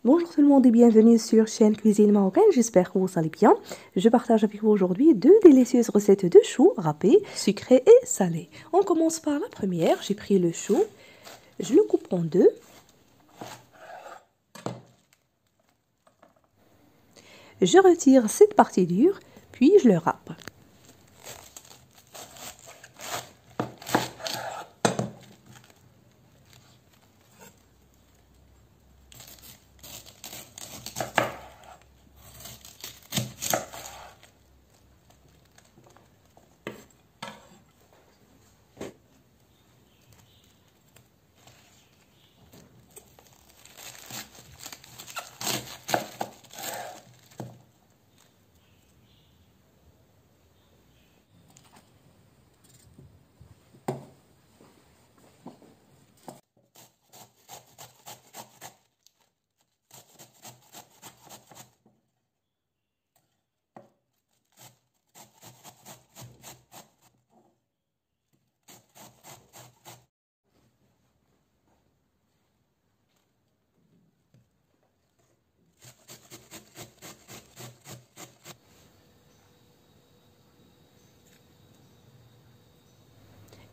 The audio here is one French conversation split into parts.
Bonjour tout le monde et bienvenue sur chaîne Cuisine Marocaine, j'espère que vous allez bien. Je partage avec vous aujourd'hui deux délicieuses recettes de choux râpés, sucrés et salés. On commence par la première, j'ai pris le chou, je le coupe en deux. Je retire cette partie dure, puis je le râpe.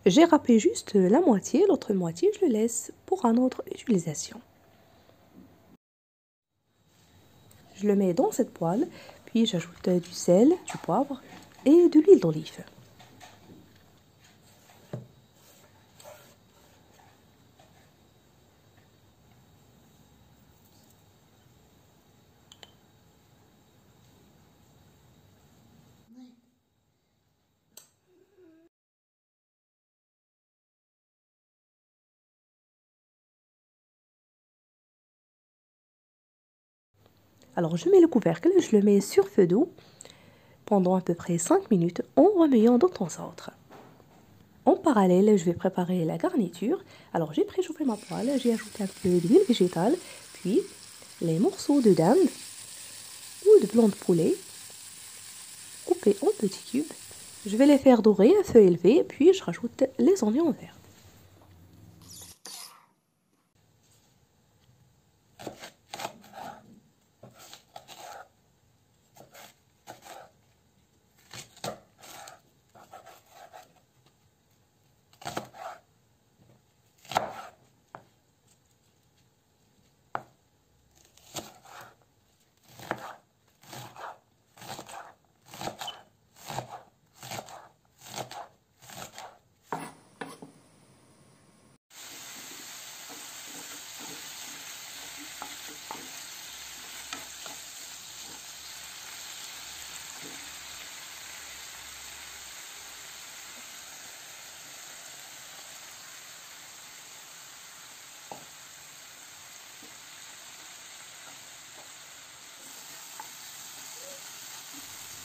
J'ai râpé juste la moitié, l'autre moitié je le laisse pour une autre utilisation. Je le mets dans cette poêle, puis j'ajoute du sel, du poivre et de l'huile d'olive. Alors je mets le couvercle, je le mets sur feu doux pendant à peu près 5 minutes en remuant de temps à autre. En parallèle, je vais préparer la garniture. Alors j'ai préchauffé ma poêle, j'ai ajouté un peu d'huile végétale, puis les morceaux de dinde ou de blanc de poulet coupés en petits cubes. Je vais les faire dorer à feu élevé, puis je rajoute les oignons verts.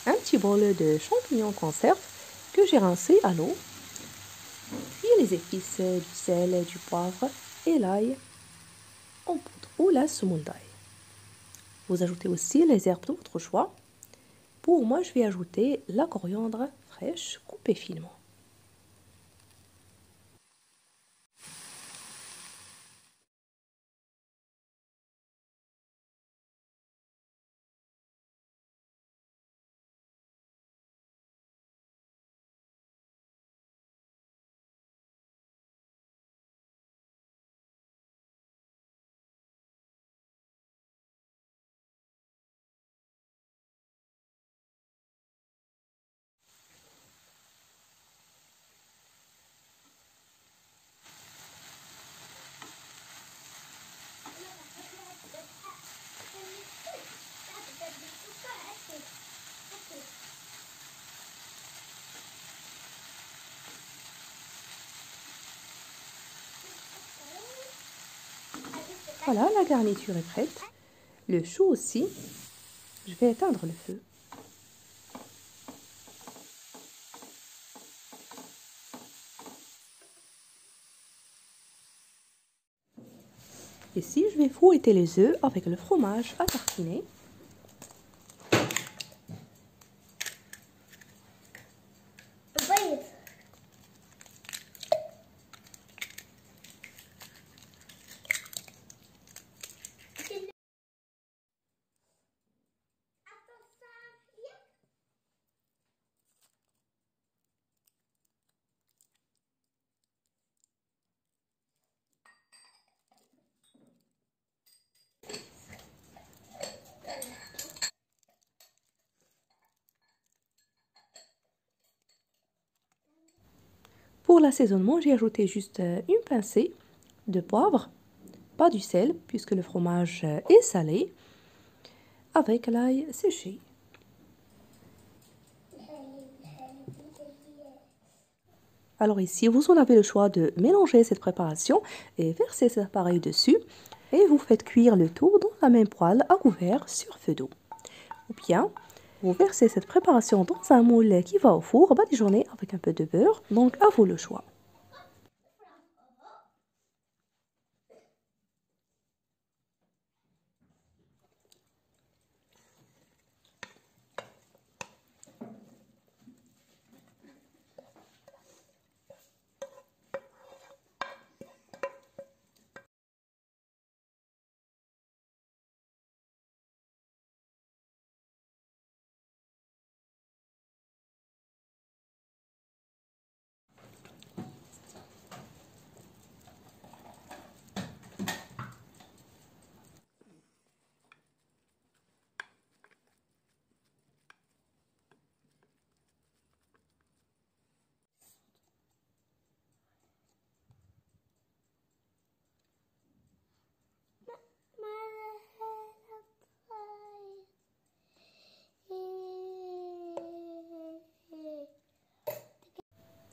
Un petit bol de champignons conserve que j'ai rincé à l'eau, puis les épices, du sel, du poivre et l'ail en poudre ou la semoule d'ail. Vous ajoutez aussi les herbes de votre choix. Pour moi, je vais ajouter la coriandre fraîche coupée finement. Voilà, la garniture est prête. Le chou aussi. Je vais éteindre le feu. Ici, je vais fouetter les œufs avec le fromage à tartiner. Pour l'assaisonnement, j'ai ajouté juste une pincée de poivre, pas du sel puisque le fromage est salé, avec l'ail séché. Alors ici, vous en avez le choix de mélanger cette préparation et verser cet appareil dessus et vous faites cuire le tout dans la même poêle à couvert sur feu doux. Ou bien, vous versez cette préparation dans un moule qui va au four badigeonné avec un peu de beurre, donc à vous le choix.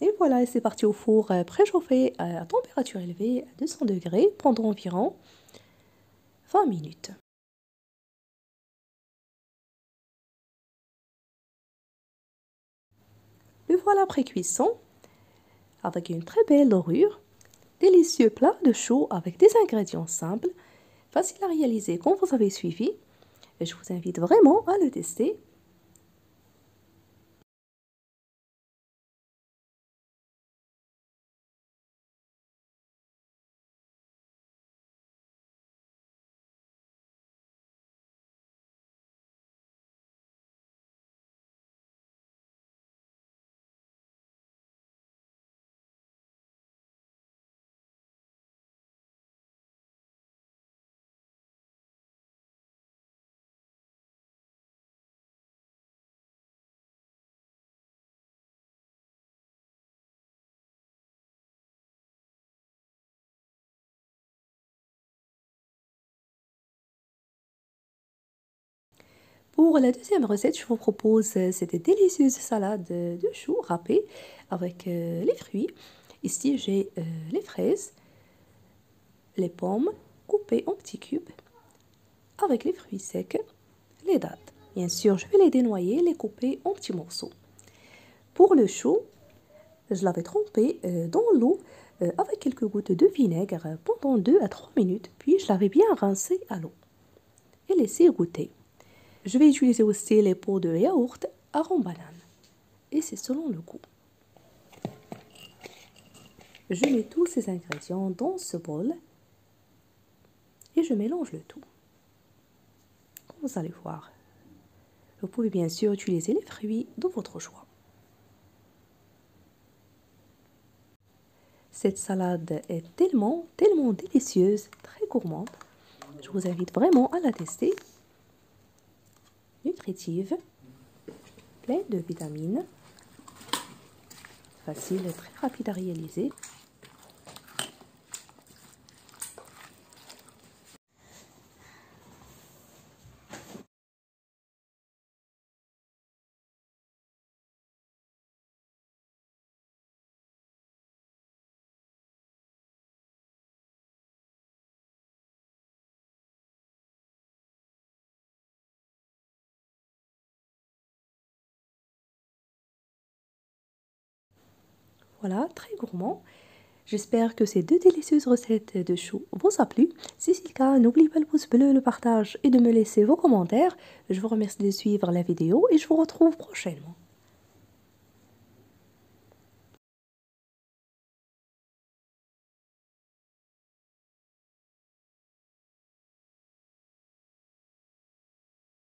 Et voilà, c'est parti au four préchauffé à température élevée à 200 degrés pendant environ 20 minutes. Le voilà pré-cuisson avec une très belle dorure, délicieux plat de choux avec des ingrédients simples, facile à réaliser quand vous avez suivi. Et je vous invite vraiment à le tester. Pour la deuxième recette, je vous propose cette délicieuse salade de choux râpés avec les fruits. Ici, j'ai les fraises, les pommes coupées en petits cubes, avec les fruits secs, les dattes. Bien sûr, je vais les dénoyer, les couper en petits morceaux. Pour le chou, je l'avais trempé dans l'eau avec quelques gouttes de vinaigre pendant 2 à 3 minutes, puis je l'avais bien rincé à l'eau et laissé égoutter. Je vais utiliser aussi les pots de yaourt arôme banane. Et c'est selon le goût. Je mets tous ces ingrédients dans ce bol. Et je mélange le tout. Comme vous allez voir. Vous pouvez bien sûr utiliser les fruits de votre choix. Cette salade est tellement délicieuse, très gourmande. Je vous invite vraiment à la tester. Nutritive, pleine de vitamines, facile et très rapide à réaliser. Voilà, très gourmand. J'espère que ces deux délicieuses recettes de choux vous ont plu. Si c'est le cas, n'oubliez pas le pouce bleu, le partage et de me laisser vos commentaires. Je vous remercie de suivre la vidéo et je vous retrouve prochainement.